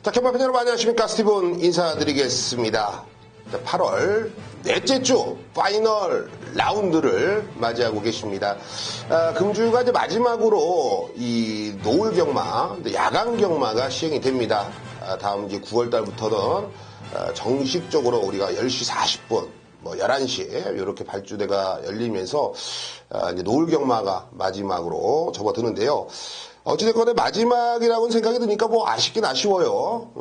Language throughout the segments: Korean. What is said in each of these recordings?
자, 경마팬 여러분 안녕하십니까. 스티븐 인사드리겠습니다. 8월 넷째 주 파이널 라운드를 맞이하고 계십니다. 금주가 이제 마지막으로 이 노을 경마, 야간 경마가 시행이 됩니다. 다음 이제 9월 달부터는 정식적으로 우리가 10시 40분, 11시에 이렇게 발주대가 열리면서 이제 노을 경마가 마지막으로 접어드는데요. 어찌됐건 마지막이라고는 생각이 드니까 아쉽긴 아쉬워요.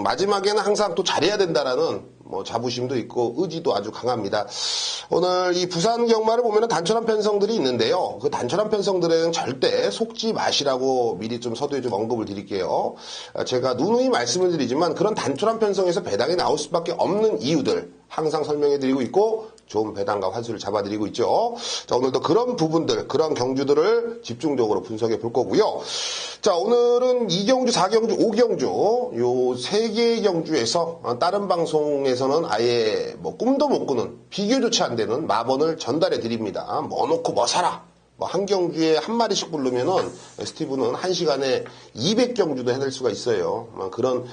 마지막에는 항상 또 잘해야 된다라는 자부심도 있고 의지도 아주 강합니다. 오늘 이 부산 경마를 보면 단촐한 편성들이 있는데요. 그 단촐한 편성들은 절대 속지 마시라고 미리 좀 서두에 좀 언급을 드릴게요. 제가 누누이 말씀을 드리지만 그런 단촐한 편성에서 배당이 나올 수밖에 없는 이유들 항상 설명해 드리고 있고 좋은 배당과 환수를 잡아드리고 있죠. 자, 오늘도 그런 부분들, 그런 경주들을 집중적으로 분석해 볼 거고요. 자, 오늘은 2경주, 4경주, 5경주 요 3개의 경주에서 다른 방송에서는 아예 꿈도 못 꾸는 비교조차 안 되는 마번을 전달해 드립니다. 뭐 놓고 뭐 사라. 한 경주에 한 마리씩 부르면은 스티브는 1시간에 200경주도 해낼 수가 있어요. 그런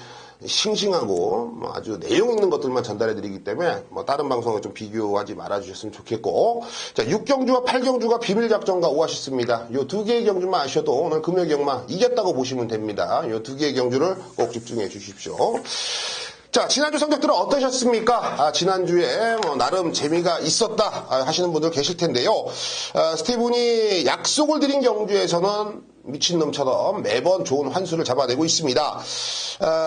싱싱하고 아주 내용 있는 것들만 전달해 드리기 때문에 다른 방송을 좀 비교하지 말아 주셨으면 좋겠고, 자, 6경주와 8경주가 비밀작전과 오아시스입니다. 요 두 개의 경주만 아셔도 오늘 금요 경마 이겼다고 보시면 됩니다. 요 두 개의 경주를 꼭 집중해 주십시오. 자, 지난주 성적들은 어떠셨습니까? 지난주에 나름 재미가 있었다 하시는 분들 계실 텐데요. 스티븐이 약속을 드린 경주에서는 미친놈처럼 매번 좋은 환수를 잡아내고 있습니다.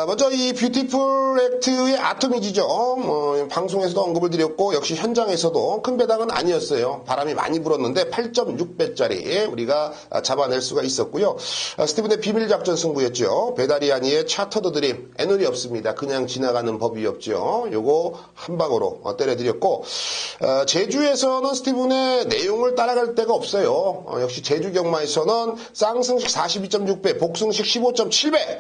먼저 이 뷰티풀 액트의 아토미지죠. 방송에서도 언급을 드렸고 역시 현장에서도 큰 배당은 아니었어요. 바람이 많이 불었는데 8.6배짜리 우리가 잡아낼 수가 있었고요. 스티븐의 비밀작전 승부였죠. 배다리아니의 차터드 드림, 애널이 없습니다. 그냥 지나가는 법이 없죠. 요거 한 방으로 때려드렸고, 제주에서는 스티븐의 내용을 따라갈 데가 없어요. 역시 제주 경마에서는 쌍승식 42.6배, 복승식 15.7배,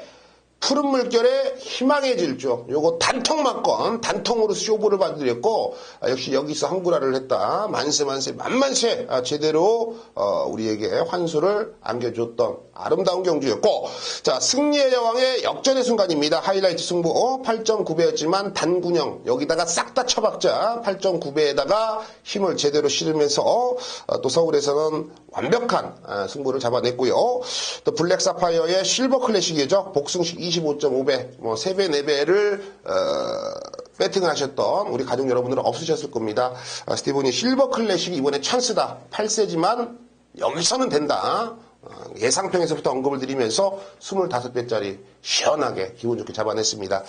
푸른 물결에 희망의 질주, 요거 단통막건, 단통으로 쇼부를 받아드렸고, 역시 여기서 한구라를 했다. 만세, 만만세, 제대로, 우리에게 환수를 안겨줬던 아름다운 경주였고, 자, 승리의 여왕의 역전의 순간입니다. 하이라이트 승부, 8.9배였지만 단군형, 여기다가 싹 다 쳐박자, 8.9배에다가 힘을 제대로 실으면서, 또 서울에서는 완벽한 승부를 잡아냈고요. 또 블랙 사파이어의 실버 클래식이죠. 복승식 25.5배, 3배, 4배를, 배팅을 하셨던 우리 가족 여러분들은 없으셨을 겁니다. 스티븐이 실버 클래식이 이번에 찬스다. 8세지만 여기서는 된다. 예상평에서부터 언급을 드리면서 25배짜리 시원하게 기분 좋게 잡아냈습니다.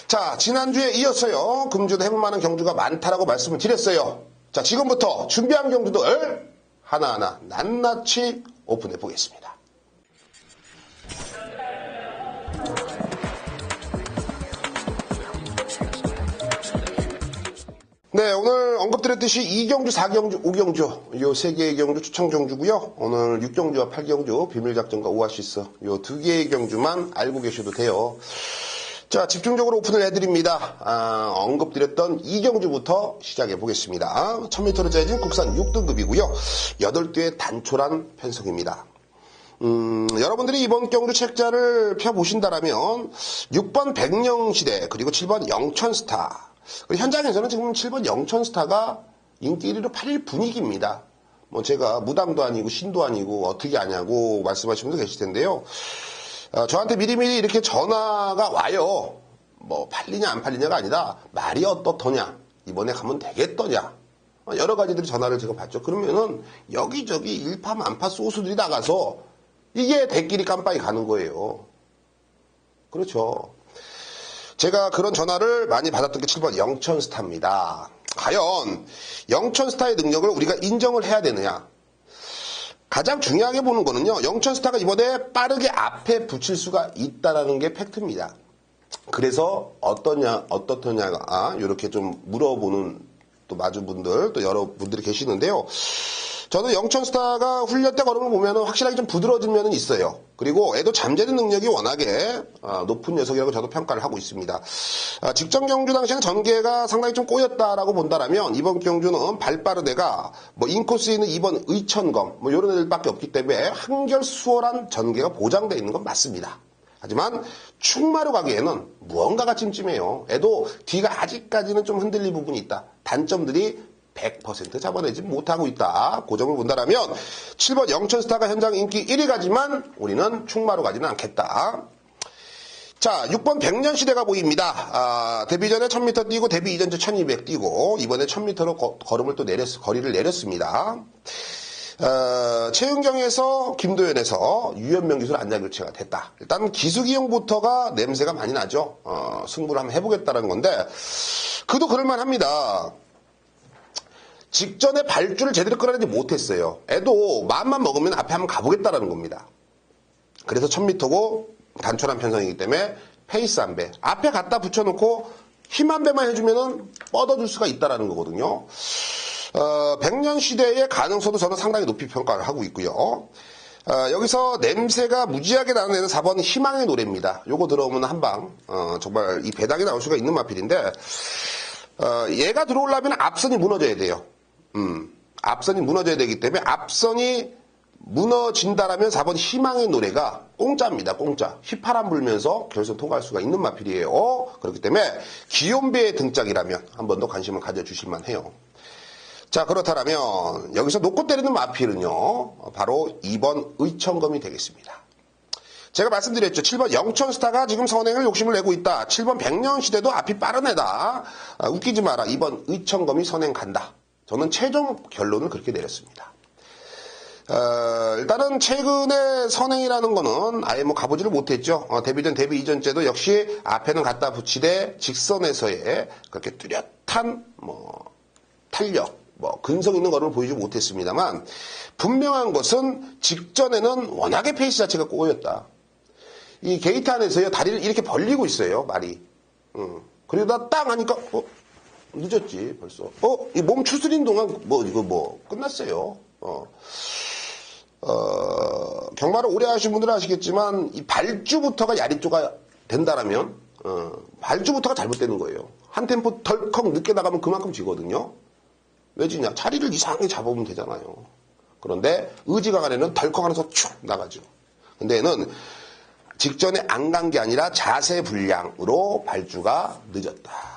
자, 지난주에 이어서요. 금주도 해볼 만한 경주가 많다라고 말씀을 드렸어요. 자, 지금부터 준비한 경주들 하나하나 낱낱이 오픈해 보겠습니다. 네, 오늘 언급드렸듯이 2경주, 4경주, 5경주 요 3개의 경주 추천 경주고요. 오늘 6경주와 8경주 비밀작전과 오아시스 요 2개의 경주만 알고 계셔도 돼요. 자, 집중적으로 오픈을 해드립니다. 언급드렸던 2경주부터 시작해 보겠습니다. 1000m를 짜여진 국산 6등급이고요. 8개의 단촐한 편성입니다. 여러분들이 이번 경주 책자를 펴보신다라면 6번 백령시대 그리고 7번 영천스타, 그리고 현장에서는 지금 7번 영천스타가 인기 1위로 8일 분위기입니다. 제가 무당도 아니고 신도 아니고 어떻게 아냐고 말씀하시는 분도 계실 텐데요. 저한테 미리미리 이렇게 전화가 와요. 팔리냐 안 팔리냐가 아니라 말이 어떻더냐, 이번에 가면 되겠더냐, 여러 가지들이 전화를 제가 받죠. 그러면은 여기저기 일파만파 소수들이 나가서 이게 대끼리 깜빡이 가는 거예요. 그렇죠. 제가 그런 전화를 많이 받았던 게 7번 영천스타입니다. 과연 영천스타의 능력을 우리가 인정을 해야 되느냐. 가장 중요하게 보는 거는요, 영천스타가 이번에 빠르게 앞에 붙일 수가 있다는 게 팩트입니다. 그래서 어떻더냐가 이렇게 좀 물어보는 또 마주분들, 또 여러분들이 계시는데요. 저는 영천스타가 훈련 때 걸음을 보면 확실하게 좀 부드러워진 면은 있어요. 그리고 애도 잠재는 능력이 워낙에 높은 녀석이라고 저도 평가를 하고 있습니다. 직전 경주 당시에는 전개가 상당히 좀 꼬였다라고 본다라면 이번 경주는 발빠른 애가 인코스에 있는 2번 의천검 이런 애들밖에 없기 때문에 한결 수월한 전개가 보장되어 있는 건 맞습니다. 하지만 충마로 가기에는 무언가가 찜찜해요. 애도 뒤가 아직까지는 좀 흔들릴 부분이 있다. 단점들이 100% 잡아내지 못하고 있다. 그 점을 본다라면 7번 영천스타가 현장 인기 1위 가지만 우리는 충마로 가지는 않겠다. 자, 6번 백년시대가 보입니다. 데뷔 전에 1000m 뛰고 데뷔 이전주 1200 뛰고 이번에 1000m로 거리를 내렸습니다. 최은경에서 김도연에서 유현명 기술 안장 교체가 됐다. 일단 기수기용부터가 냄새가 많이 나죠. 승부를 한번 해보겠다는 건데 그도 그럴만합니다. 직전에 발주를 제대로 끌어내지 못했어요. 애도 마음만 먹으면 앞에 한번 가보겠다라는 겁니다. 그래서 1000m고 단촐한 편성이기 때문에 페이스 한 배, 앞에 갖다 붙여놓고 힘 한 배만 해주면은 뻗어줄 수가 있다라는 거거든요. 백년시대의 가능성도 저는 상당히 높이 평가를 하고 있고요. 여기서 냄새가 무지하게 나는 애는 4번 희망의 노래입니다. 요거 들어오면 한방 정말 이 배당이 나올 수가 있는 마필인데 얘가 들어오려면 앞선이 무너져야 돼요. 앞선이 무너져야 되기 때문에 앞선이 무너진다라면 4번 희망의 노래가 공짜입니다. 공짜. 휘파람 불면서 결선 통과할 수가 있는 마필이에요. 그렇기 때문에 기욤배의 등짝이라면 한 번 더 관심을 가져주실만 해요. 자, 그렇다면 여기서 놓고 때리는 마필은요. 바로 2번 의천검이 되겠습니다. 제가 말씀드렸죠. 7번 영천스타가 지금 선행을 욕심을 내고 있다. 7번 백년시대도 앞이 빠른 애다. 웃기지 마라. 2번 의천검이 선행 간다. 저는 최종 결론을 그렇게 내렸습니다. 일단은 최근에 선행이라는 거는 아예 뭐 가보지를 못했죠. 데뷔 전 데뷔 이전째도 역시 앞에는 갖다 붙이되 직선에서의 그렇게 뚜렷한 탄력, 근성 있는 거를 보이지 못했습니다만 분명한 것은 직전에는 워낙에 페이스 자체가 꼬였다. 이 게이트 안에서요 다리를 이렇게 벌리고 있어요 말이. 그러다 땅 하니까 늦었지 벌써. 이 몸 추스린 동안 이거 끝났어요. 경마를 오래 하신 분들은 아시겠지만 이 발주부터가 야리조가 된다라면 발주부터가 잘못되는 거예요. 한 템포 덜컥 늦게 나가면 그만큼 지거든요. 왜 지냐? 자리를 이상하게 잡으면 되잖아요. 그런데 의지가 간에는 덜컥 하면서 쭉 나가죠. 근데 얘는 직전에 안 간 게 아니라 자세 불량으로 발주가 늦었다.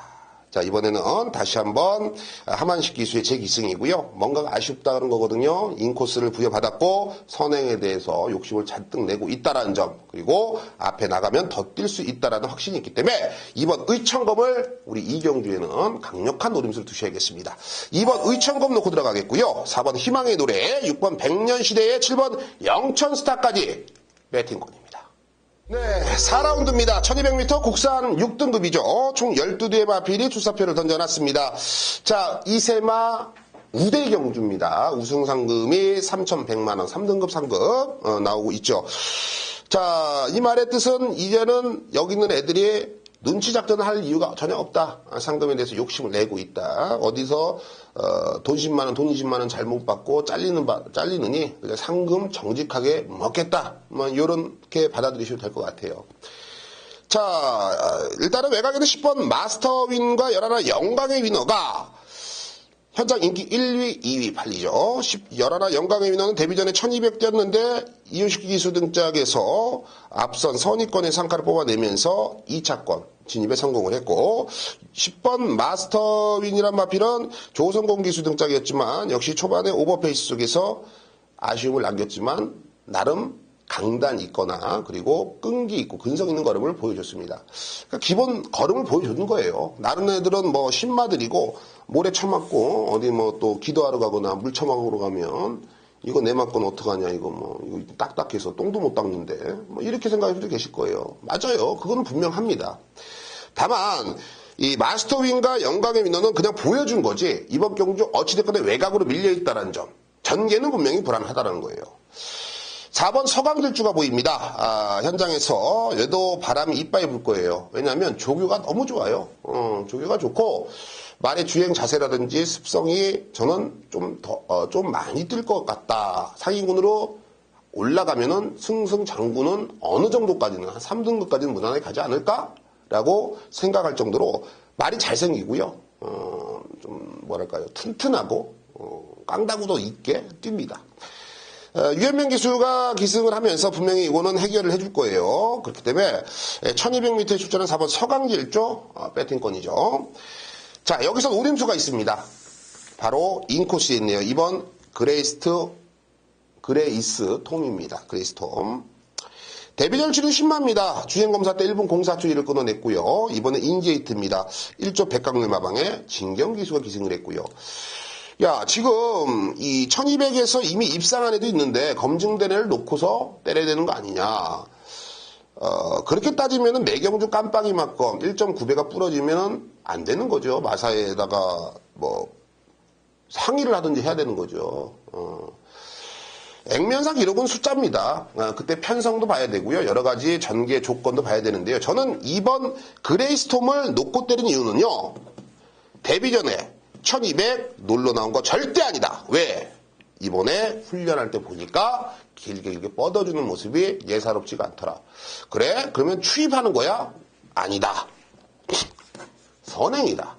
자, 이번에는 다시 한번 하만식 기수의 재기승이고요. 뭔가가 아쉽다는 거거든요. 인코스를 부여받았고 선행에 대해서 욕심을 잔뜩 내고 있다라는 점, 그리고 앞에 나가면 더 뛸 수 있다라는 확신이 있기 때문에 2번 의천검을 우리 이경주에는 강력한 노림수를 두셔야겠습니다. 2번 의천검 놓고 들어가겠고요. 4번 희망의 노래, 6번 백년시대에 7번 영천스타까지 배팅권입니다. 네, 4라운드입니다. 1200m 국산 6등급이죠. 총 12대의 마필이 출사표를 던져놨습니다. 자, 이세마 우대 경주입니다. 우승 상금이 3,100만원, 3등급 상금 나오고 있죠. 자, 이 말의 뜻은 이제는 여기 있는 애들이 눈치 작전을 할 이유가 전혀 없다. 상금에 대해서 욕심을 내고 있다. 어디서 돈 10만원, 돈 20만원 잘못 받고 잘리느니 그냥 상금 정직하게 먹겠다. 요렇게 받아들이셔도 될 것 같아요. 자, 일단은 외곽에는 10번 마스터윈과 11 영광의 위너가 현장 인기 1위, 2위 팔리죠. 11 영광의 위너는 데뷔 전에 1200 뛰었는데 이윤식 기수 등짝에서 앞선 선의권의 상가를 뽑아내면서 2차권 진입에 성공을 했고 10번 마스터윈이란 마필은 조성공 기수 등짝이었지만 역시 초반에 오버페이스 속에서 아쉬움을 남겼지만 나름 강단 있거나 그리고 끈기 있고 근성 있는 걸음을 보여줬습니다. 그러니까 기본 걸음을 보여주는 거예요. 다른 애들은 신마들이고 모래 쳐맞고 어디 또 기도하러 가거나 물 쳐먹으러 가면 이거 내 맞고는 어떡하냐 이거 이거 딱딱해서 똥도 못 닦는데 이렇게 생각할 수도 계실 거예요. 맞아요. 그거는 분명합니다. 다만 이 마스터윈과 영광의 민원은 그냥 보여준 거지 이번 경주 어찌됐건 외곽으로 밀려있다는 점 전개는 분명히 불안하다는 거예요. 4번 서강질주가 보입니다. 현장에서 얘도 바람이 이빠이 불 거예요. 왜냐하면 조교가 너무 좋아요. 조교가 좋고 말의 주행 자세라든지 습성이 저는 좀 많이 뛸 것 같다. 상위군으로 올라가면은 승승장구는 어느 정도까지는 한 3등급까지는 무난하게 가지 않을까라고 생각할 정도로 말이 잘생기고요. 좀 튼튼하고 깡다구도 있게 뜁니다. 유현명 기수가 기승을 하면서 분명히 이거는 해결을 해줄 거예요. 그렇기 때문에 1200m에 출전한 4번 서강질조 배팅권이죠. 자, 여기서 노림수가 있습니다. 바로 인코스에 있네요. 2번 그레이스 톰입니다. 그레이스 톰. 데뷔전 치료 10마입니다. 주행검사 때 1분 04초일을 끊어냈고요. 이번에 인게이트입니다. 1조 백강률 마방에 진경기수가 기승을 했고요. 야, 지금 이 1200에서 이미 입상한 애도 있는데 검증된 애를 놓고서 때려야 되는 거 아니냐. 그렇게 따지면은 매경주 깜빡이 맞건 1.9배가 부러지면 안 되는 거죠. 마사에다가 뭐 상의를 하든지 해야 되는 거죠. 액면상 기록은 숫자입니다. 그때 편성도 봐야 되고요. 여러 가지 전개 조건도 봐야 되는데요. 저는 2번 그레이스톰을 놓고 때린 이유는요. 데뷔 전에 1200 놀러 나온 거 절대 아니다. 왜? 이번에 훈련할 때 보니까 길게 뻗어주는 모습이 예사롭지가 않더라. 그래? 그러면 추입하는 거야? 아니다. 선행이다.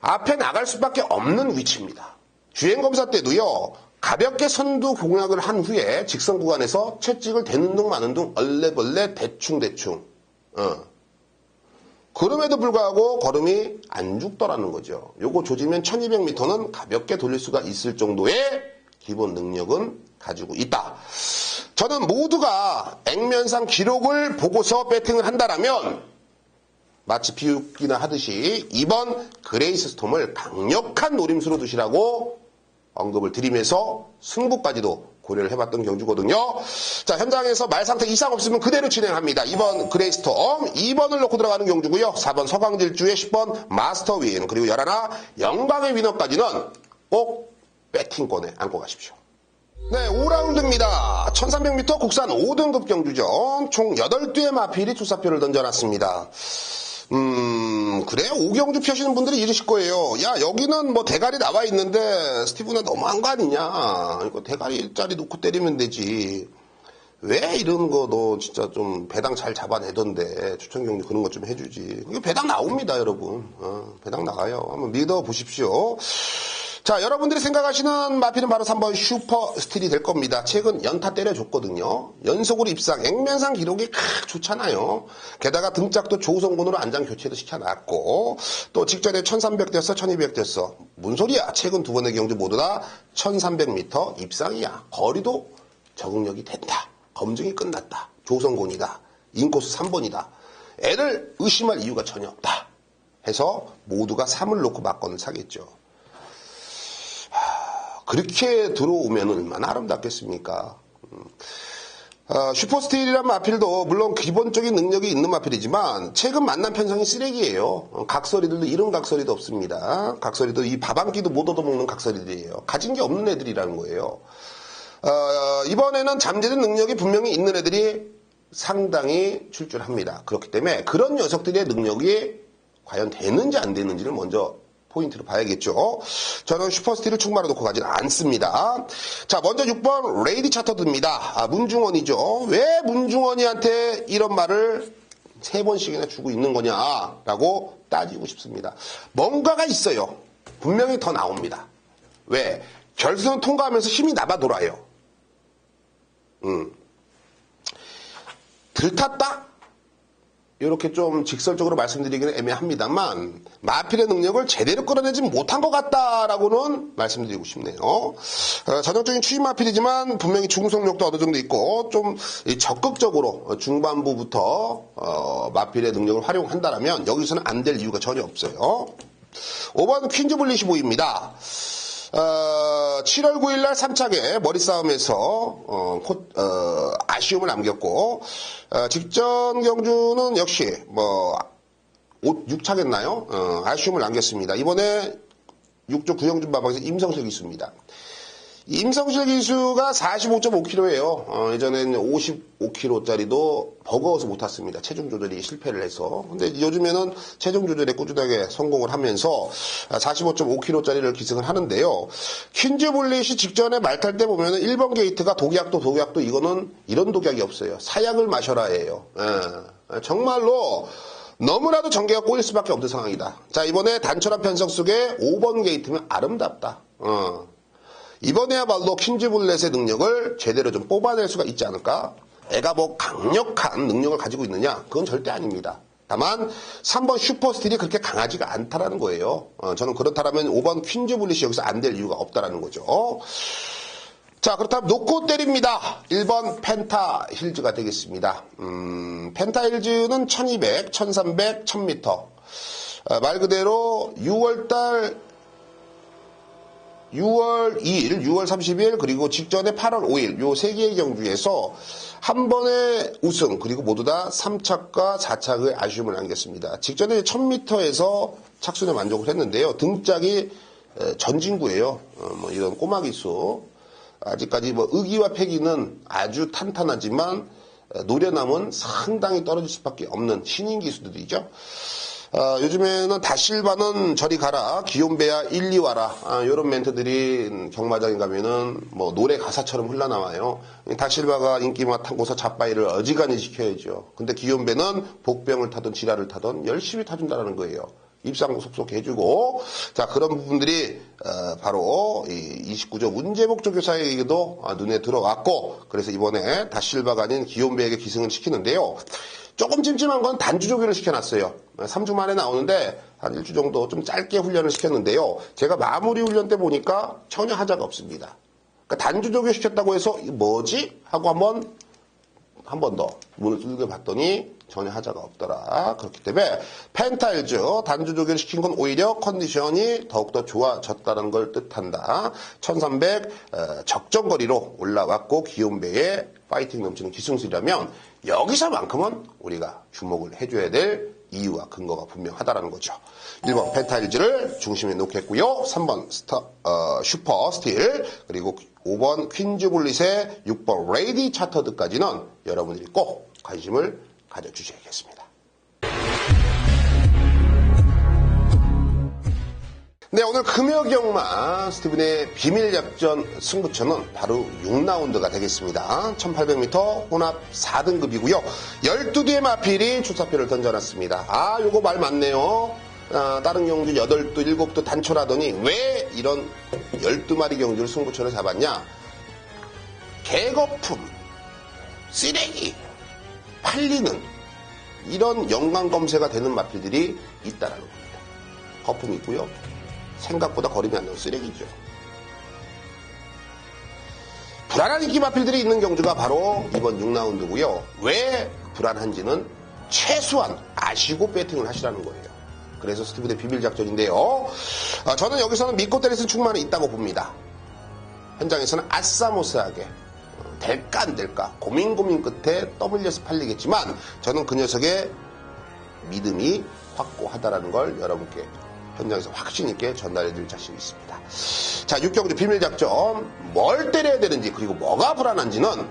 앞에 나갈 수밖에 없는 위치입니다. 주행검사 때도요. 가볍게 선두 공략을 한 후에 직선 구간에서 채찍을 대는 둥 마는 둥 얼레벌레 대충 그럼에도 불구하고 걸음이 안 죽더라는 거죠. 요거 조지면 1200m는 가볍게 돌릴 수가 있을 정도의 기본 능력은 가지고 있다. 저는 모두가 액면상 기록을 보고서 배팅을 한다라면 마치 비웃기나 하듯이 2번 그레이스 스톰을 강력한 노림수로 두시라고 언급을 드리면서 승부까지도 고려를 해봤던 경주거든요. 자, 현장에서 말 상태 이상 없으면 그대로 진행합니다. 2번 그레이스톰, 2번을 놓고 들어가는 경주고요. 4번 서강질주의 10번 마스터윈, 그리고 11 영광의 위너까지는 꼭 배팅권에 안고 가십시오. 네, 5라운드입니다. 1300m 국산 5등급 경주전 총 8두의 마필이 투사표를 던져놨습니다. 그래요? 오경주 펴시는 분들이 이러실 거예요. 야, 여기는 뭐 대가리 나와 있는데 스티브는 너무한 거 아니냐. 이거 대가리짜리 놓고 때리면 되지. 왜 이런 거 너 진짜 좀 배당 잘 잡아내던데 추천 경주 그런 거 좀 해주지. 이거 배당 나옵니다, 여러분. 배당 나가요. 한번 믿어보십시오. 자, 여러분들이 생각하시는 마필은 바로 3번 슈퍼 스틸이 될 겁니다. 최근 연타 때려줬거든요. 연속으로 입상, 액면상 기록이 좋잖아요. 게다가 등짝도 조우성군으로 안장 교체도 시켜놨고 또 직전에 1300 됐어, 1200 됐어. 뭔 소리야. 최근 두 번의 경주 모두 다 1300m 입상이야. 거리도 적응력이 된다. 검증이 끝났다. 조우성군이다. 인코스 3번이다. 애를 의심할 이유가 전혀 없다. 해서 모두가 3을 놓고 막건을 사겠죠. 그렇게 들어오면 얼마나 아름답겠습니까? 슈퍼스틸이란 마필도 물론 기본적인 능력이 있는 마필이지만 최근 만난 편성이 쓰레기예요. 각설이들도 이런 각설이도 없습니다. 각설이도 이 밥 한 끼도 못 얻어먹는 각설이들이에요. 가진 게 없는 애들이라는 거예요. 이번에는 잠재된 능력이 분명히 있는 애들이 상당히 출중합니다. 그렇기 때문에 그런 녀석들의 능력이 과연 되는지 안 되는지를 먼저 포인트로 봐야겠죠. 저는 슈퍼스틸을 충마로 놓고 가진 않습니다. 자, 먼저 6번 레이디 차터드입니다. 문중원이죠. 왜 문중원이한테 이런 말을 3번씩이나 주고 있는 거냐라고 따지고 싶습니다. 뭔가가 있어요. 분명히 더 나옵니다. 왜? 결승 통과하면서 힘이 나가 돌아요. 들탔다? 이렇게 좀 직설적으로 말씀드리기는 애매합니다만 마필의 능력을 제대로 끌어내지 못한 것 같다라고는 말씀드리고 싶네요. 전형적인 추임 마필이지만 분명히 중속력도 어느 정도 있고 좀 적극적으로 중반부부터 마필의 능력을 활용한다면 여기서는 안 될 이유가 전혀 없어요. 5번 퀸즈 블리시 보입니다. 7월 9일날 3차게 머리싸움에서 아쉬움을 남겼고 직전 경주는 역시 6차겠나요? 아쉬움을 남겼습니다. 이번에 6조 구영준 마방에서 임성실 기수입니다. 임성실 기수가 45.5kg예요. 예전에는 55kg짜리도 버거워서 못 탔습니다. 체중 조절이 실패를 해서. 근데 요즘에는 체중 조절에 꾸준하게 성공을 하면서 45.5kg짜리를 기승을 하는데요. 퀸즈 볼릿이 직전에 말 탈 때 보면은 1번 게이트가 독약도 이거는 이런 독약이 없어요. 사약을 마셔라예요. 정말로 너무나도 전개가 꼬일 수밖에 없는 상황이다. 자, 이번에 단촐한 편성 속에 5번 게이트면 아름답다. 이번에야말로 퀸즈블렛의 능력을 제대로 좀 뽑아낼 수가 있지 않을까? 애가 뭐 강력한 능력을 가지고 있느냐? 그건 절대 아닙니다. 다만 3번 슈퍼스틸이 그렇게 강하지가 않다라는 거예요. 저는 그렇다면 5번 퀸즈블렛이 여기서 안 될 이유가 없다라는 거죠. 자, 그렇다면 놓고 때립니다. 1번 펜타 힐즈가 되겠습니다. 펜타 힐즈는 1200, 1300, 1000m. 말 그대로 6월달 6월 2일, 6월 30일, 그리고 직전에 8월 5일, 요 세 개의 경주에서 한 번의 우승, 그리고 모두 다 3착과 4착의 아쉬움을 남겼습니다. 직전에 1000m에서 착순에 만족을 했는데요. 등짝이 전진구예요. 뭐 이런 꼬마 기수. 아직까지 뭐 의기와 패기는 아주 탄탄하지만 노련함은 상당히 떨어질 수밖에 없는 신인 기수들이죠. 요즘에는 다실바는 저리 가라, 기욤베야 1, 2 와라, 이런 멘트들이 경마장에 가면은 뭐 노래 가사처럼 흘러나와요. 다실바가 인기만 타고서 잡바이를 어지간히 지켜야죠. 근데 기욤베는 복병을 타든 지랄을 타든 열심히 타준다는 거예요. 입상 속속 해주고, 자, 그런 부분들이 바로 이 29조 문제복 조교사에게도 눈에 들어왔고, 그래서 이번에 다실바가 아닌 기욤베에게 기승을 시키는데요. 조금 찜찜한 건 단주 조교를 시켜놨어요. 3주 만에 나오는데 한 1주 정도 좀 짧게 훈련을 시켰는데요. 제가 마무리 훈련 때 보니까 전혀 하자가 없습니다. 그러니까 단주 조교 시켰다고 해서 이게 뭐지? 하고 한 번 더 문을 두들겨 봤더니 전혀 하자가 없더라. 그렇기 때문에 펜타일즈 단주 조교를 시킨 건 오히려 컨디션이 더욱더 좋아졌다는 걸 뜻한다. 1300 적정거리로 올라왔고 기욤베의 파이팅 넘치는 기승술이라면 여기서만큼은 우리가 주목을 해줘야 될 이유와 근거가 분명하다라는 거죠. 1번 펜타일즈를 중심에 놓겠고요. 3번 슈퍼 스틸, 그리고 5번 퀸즈블릿의 6번 레이디 차터드까지는 여러분들이 꼭 관심을 가져주셔야겠습니다. 네, 오늘 금요경마 스티븐의 비밀작전 승부처는 바로 6라운드가 되겠습니다. 1800m 혼합 4등급이고요. 12개의 마필이 출사표를 던져놨습니다. 요거 말 맞네요. 다른 경주 8두, 7두 단초라더니 왜 이런 12마리 경주를 승부처를 잡았냐? 개거품, 쓰레기, 팔리는 이런 연관검세가 되는 마필들이 있다는 겁니다. 거품이 있고요. 생각보다 거림이 안 나는 쓰레기죠. 불안한 인기 마필들이 있는 경주가 바로 이번 6라운드고요. 왜 불안한지는 최소한 아시고 배팅을 하시라는 거예요. 그래서 스티븐의 비밀작전인데요. 저는 여기서는 믿고 때릴 수 충분히 있다고 봅니다. 현장에서는 아싸모스하게 될까 안 될까 고민 끝에 떠밀려서 팔리겠지만 저는 그 녀석의 믿음이 확고하다라는 걸 여러분께 현장에서 확신 있게 전달해 드릴 자신이 있습니다. 자, 6경주 비밀작전 뭘 때려야 되는지 그리고 뭐가 불안한지는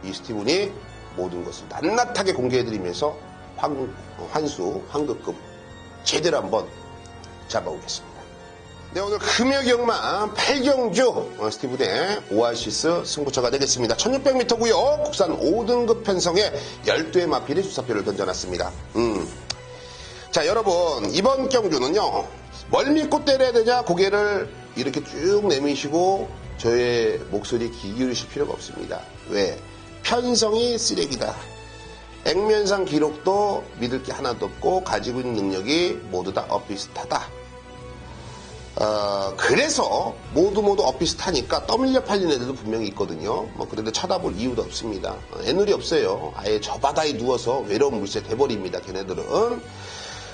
이 스티븐이 모든 것을 낱낱하게 공개해 드리면서 황급급 제대로 한번 잡아오겠습니다. 네, 오늘 금요경마 8경주 스티븐의 오아시스 승부처가 되겠습니다. 1600m고요. 국산 5등급 편성에 12의 마필이 수사표를 던져놨습니다. 자, 여러분, 이번 경주는요, 뭘 믿고 때려야 되냐? 고개를 이렇게 쭉 내미시고 저의 목소리 귀 기울이실 필요가 없습니다. 왜? 편성이 쓰레기다. 액면상 기록도 믿을 게 하나도 없고 가지고 있는 능력이 모두 다 엇비슷하다. 그래서 모두 엇비슷하니까 떠밀려 팔리는 애들도 분명히 있거든요. 뭐 그런데 쳐다볼 이유도 없습니다. 애누리 없어요. 아예 저 바다에 누워서 외로운 물새 돼버립니다. 걔네들은.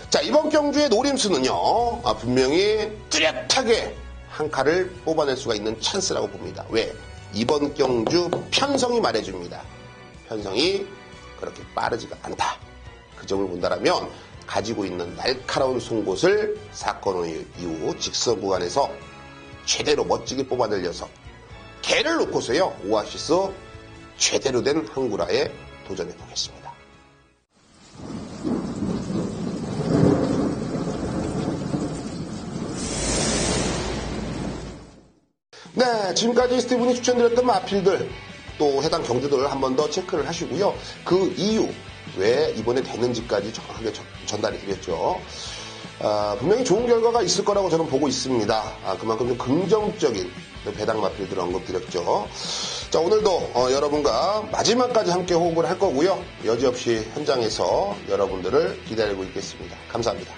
자, 이번 경주의 노림수는요, 분명히 뚜렷하게 한 칼을 뽑아낼 수가 있는 찬스라고 봅니다. 왜? 이번 경주 편성이 말해줍니다. 편성이 그렇게 빠르지가 않다. 그 점을 본다라면 가지고 있는 날카로운 송곳을 사건 이후 직선 구간에서 제대로 멋지게 뽑아낼 녀석. 걔를 놓고서요, 오아시스 제대로 된 항구라에 도전해 보겠습니다. 네, 지금까지 스티븐이 추천드렸던 마필들, 또 해당 경주들을 한 번 더 체크를 하시고요. 그 이유, 왜 이번에 되는지까지 정확하게 전달해 드렸죠. 분명히 좋은 결과가 있을 거라고 저는 보고 있습니다. 그만큼 좀 긍정적인 배당 마필들을 언급드렸죠. 자, 오늘도 여러분과 마지막까지 함께 호흡을 할 거고요. 여지없이 현장에서 여러분들을 기다리고 있겠습니다. 감사합니다.